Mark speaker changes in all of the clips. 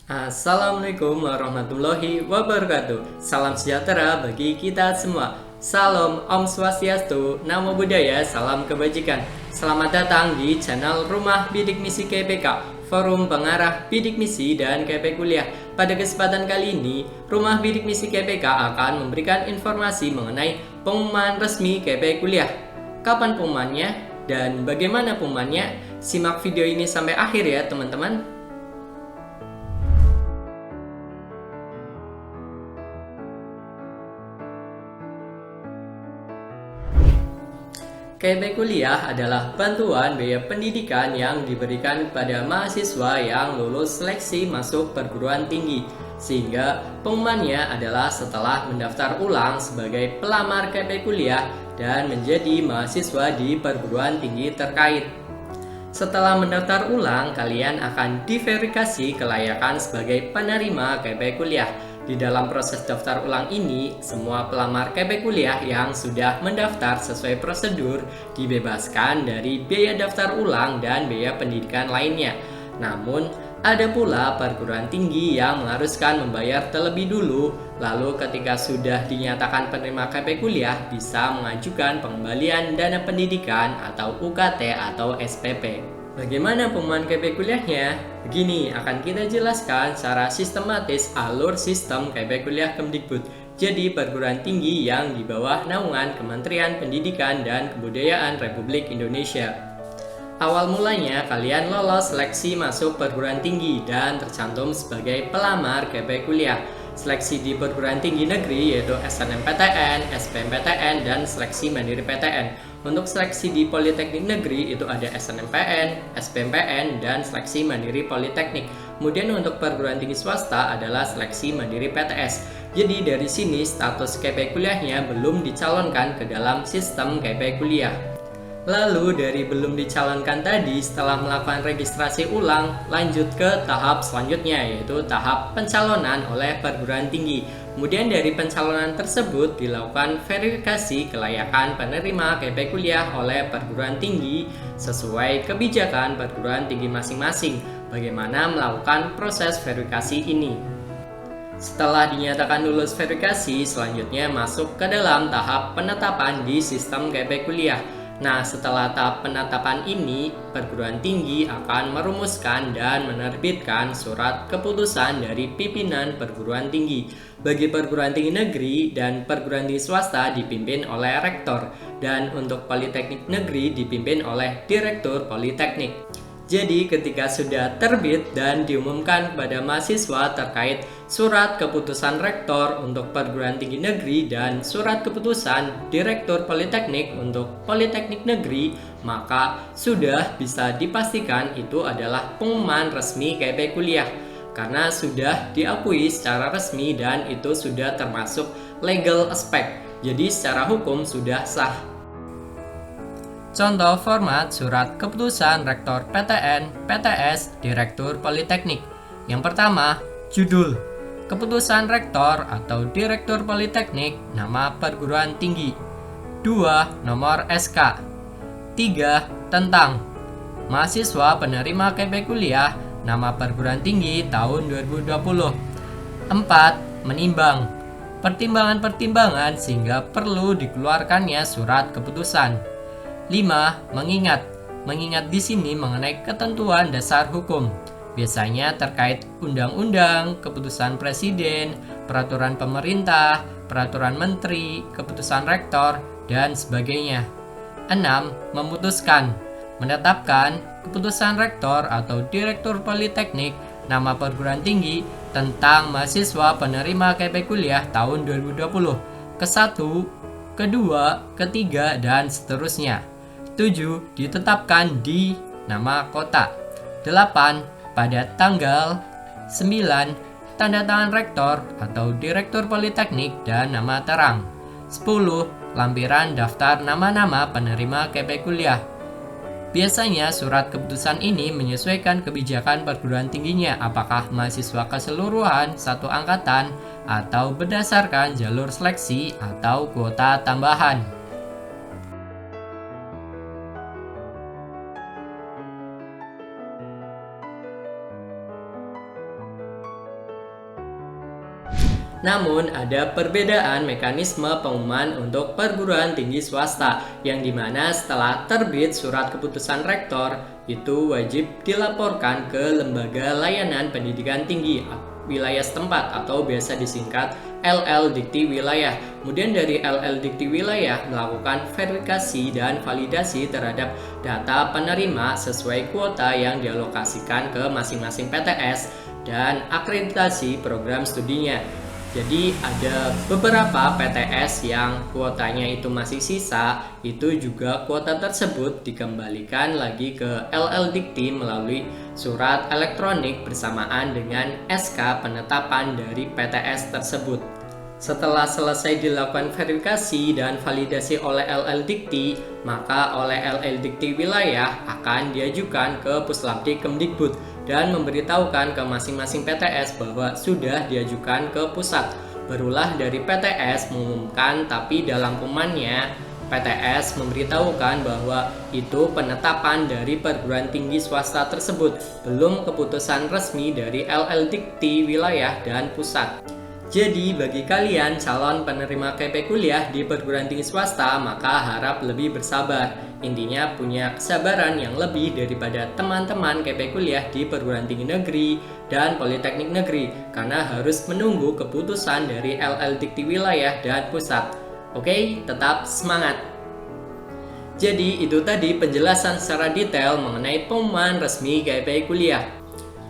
Speaker 1: Assalamualaikum warahmatullahi wabarakatuh. Salam sejahtera bagi kita semua. Salam Om Swastiastu, Namo Buddhaya, salam kebajikan. Selamat datang di channel Rumah Bidik Misi KPK, forum pengarah bidik misi dan KP kuliah. Pada kesempatan kali ini, Rumah Bidik Misi KPK akan memberikan informasi mengenai pengumuman resmi KP kuliah. Kapan pengumumannya dan bagaimana pengumumannya? Simak video ini sampai akhir ya teman-teman. KP kuliah adalah bantuan biaya pendidikan yang diberikan kepada mahasiswa yang lulus seleksi masuk perguruan tinggi, sehingga pengumumannya adalah setelah mendaftar ulang sebagai pelamar KP kuliah dan menjadi mahasiswa di perguruan tinggi terkait. Setelah mendaftar ulang, kalian akan diverifikasi kelayakan sebagai penerima KP kuliah. Di dalam proses daftar ulang ini, semua pelamar KP kuliah yang sudah mendaftar sesuai prosedur dibebaskan dari biaya daftar ulang dan biaya pendidikan lainnya. Namun, ada pula perguruan tinggi yang mengharuskan membayar terlebih dulu, lalu ketika sudah dinyatakan penerima KP kuliah bisa mengajukan pengembalian dana pendidikan atau UKT atau SPP. Bagaimana pengumuman KP kuliahnya? Begini, akan kita jelaskan secara sistematis alur sistem KP kuliah Kemdikbud. Jadi perguruan tinggi yang di bawah naungan Kementerian Pendidikan dan Kebudayaan Republik Indonesia. Awal mulanya kalian lolos seleksi masuk perguruan tinggi dan tercantum sebagai pelamar KP kuliah. Seleksi di perguruan tinggi negeri yaitu SNMPTN, SBMPTN, dan seleksi mandiri PTN. Untuk seleksi di Politeknik Negeri itu ada SNMPN, SBMPN, dan seleksi mandiri Politeknik. Kemudian untuk perguruan tinggi swasta adalah seleksi mandiri PTS. Jadi dari sini status KP kuliahnya belum dicalonkan ke dalam sistem KP kuliah. Lalu dari belum dicalonkan tadi, setelah melakukan registrasi ulang, lanjut ke tahap selanjutnya yaitu tahap pencalonan oleh perguruan tinggi. Kemudian dari pencalonan tersebut dilakukan verifikasi kelayakan penerima KP kuliah oleh perguruan tinggi sesuai kebijakan perguruan tinggi masing-masing. Bagaimana melakukan proses verifikasi ini? Setelah dinyatakan lulus verifikasi, selanjutnya masuk ke dalam tahap penetapan di sistem KP kuliah. Nah, setelah tahap penetapan ini, perguruan tinggi akan merumuskan dan menerbitkan surat keputusan dari pimpinan perguruan tinggi. Bagi perguruan tinggi negeri dan perguruan tinggi swasta dipimpin oleh rektor, dan untuk politeknik negeri dipimpin oleh direktur politeknik. Jadi ketika sudah terbit dan diumumkan kepada mahasiswa terkait surat keputusan rektor untuk perguruan tinggi negeri dan surat keputusan direktur politeknik untuk politeknik negeri, maka sudah bisa dipastikan itu adalah pengumuman resmi KP kuliah karena sudah diakui secara resmi dan itu sudah termasuk legal aspect. Jadi secara hukum sudah sah. Contoh format surat keputusan Rektor PTN, PTS, Direktur Politeknik. Yang pertama, judul Keputusan Rektor atau Direktur Politeknik, nama perguruan tinggi. 2. Nomor SK. 3. Tentang mahasiswa penerima KP kuliah, nama perguruan tinggi tahun 2020. 4. Menimbang pertimbangan-pertimbangan sehingga perlu dikeluarkannya surat keputusan. 5. Mengingat. Mengingat di sini mengenai ketentuan dasar hukum. Biasanya terkait undang-undang, keputusan presiden, peraturan pemerintah, peraturan menteri, keputusan rektor, dan sebagainya. 6. Memutuskan. Menetapkan keputusan rektor atau direktur politeknik, nama perguruan tinggi tentang mahasiswa penerima KP kuliah tahun 2020. Ke-1, kedua, ketiga, dan seterusnya. 7. Ditetapkan di nama kota. 8. Pada tanggal. 9. Tanda tangan rektor atau direktur politeknik dan nama terang. 10. Lampiran daftar nama-nama penerima KP kuliah. Biasanya surat keputusan ini menyesuaikan kebijakan perguruan tingginya, apakah mahasiswa keseluruhan satu angkatan atau berdasarkan jalur seleksi atau kuota tambahan. Namun, ada perbedaan mekanisme pengumuman untuk perguruan tinggi swasta, yang dimana setelah terbit surat keputusan rektor, itu wajib dilaporkan ke Lembaga Layanan Pendidikan Tinggi wilayah setempat atau biasa disingkat LL Dikti Wilayah. Kemudian dari LL Dikti Wilayah melakukan verifikasi dan validasi terhadap data penerima sesuai kuota yang dialokasikan ke masing-masing PTS dan akreditasi program studinya. Jadi ada beberapa PTS yang kuotanya itu masih sisa, itu juga kuota tersebut dikembalikan lagi ke LL Dikti melalui surat elektronik bersamaan dengan SK penetapan dari PTS tersebut. Setelah selesai dilakukan verifikasi dan validasi oleh LL Dikti, maka oleh LL Dikti Wilayah akan diajukan ke Puslapdi Kemdikbud dan memberitahukan ke masing-masing PTS bahwa sudah diajukan ke pusat. Barulah dari PTS mengumumkan, tapi dalam pengumumannya PTS memberitahukan bahwa itu penetapan dari perguruan tinggi swasta tersebut, belum keputusan resmi dari LL Dikti Wilayah dan pusat. Jadi bagi kalian calon penerima KP kuliah di perguruan tinggi swasta, maka harap lebih bersabar. Intinya punya kesabaran yang lebih daripada teman-teman KP kuliah di perguruan tinggi negeri dan politeknik negeri, karena harus menunggu keputusan dari LL Dikti Wilayah dan pusat. Oke, tetap semangat! Jadi itu tadi penjelasan secara detail mengenai pengumuman resmi KP kuliah.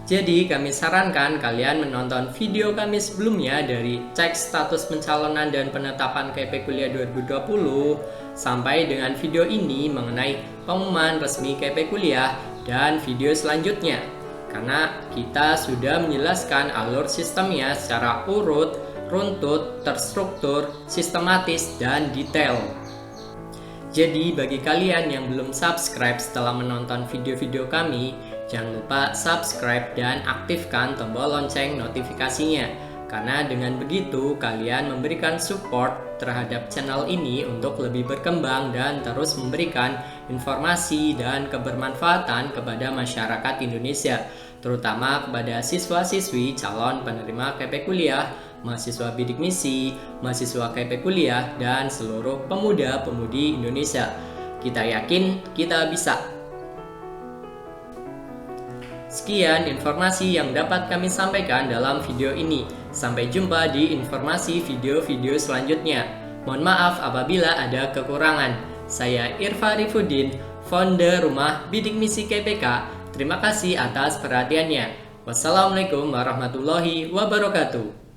Speaker 1: Jadi kami sarankan kalian menonton video kami sebelumnya dari cek status pencalonan dan penetapan KP Kuliah 2020 sampai dengan video ini mengenai pengumuman resmi KP Kuliah dan video selanjutnya. Karena kita sudah menjelaskan alur sistemnya secara urut, runtut, terstruktur, sistematis, dan detail. Jadi bagi kalian yang belum subscribe setelah menonton video-video kami, jangan lupa subscribe dan aktifkan tombol lonceng notifikasinya. Karena dengan begitu kalian memberikan support terhadap channel ini untuk lebih berkembang dan terus memberikan informasi dan kebermanfaatan kepada masyarakat Indonesia, terutama kepada siswa-siswi calon penerima KP kuliah, mahasiswa bidik misi, mahasiswa KP kuliah, dan seluruh pemuda-pemudi Indonesia. Kita yakin kita bisa. Sekian informasi yang dapat kami sampaikan dalam video ini. Sampai jumpa di informasi video-video selanjutnya. Mohon maaf apabila ada kekurangan. Saya Irfa Rifuddin, founder Rumah Bidik Misi KPK. Terima kasih atas perhatiannya. Wassalamualaikum warahmatullahi wabarakatuh.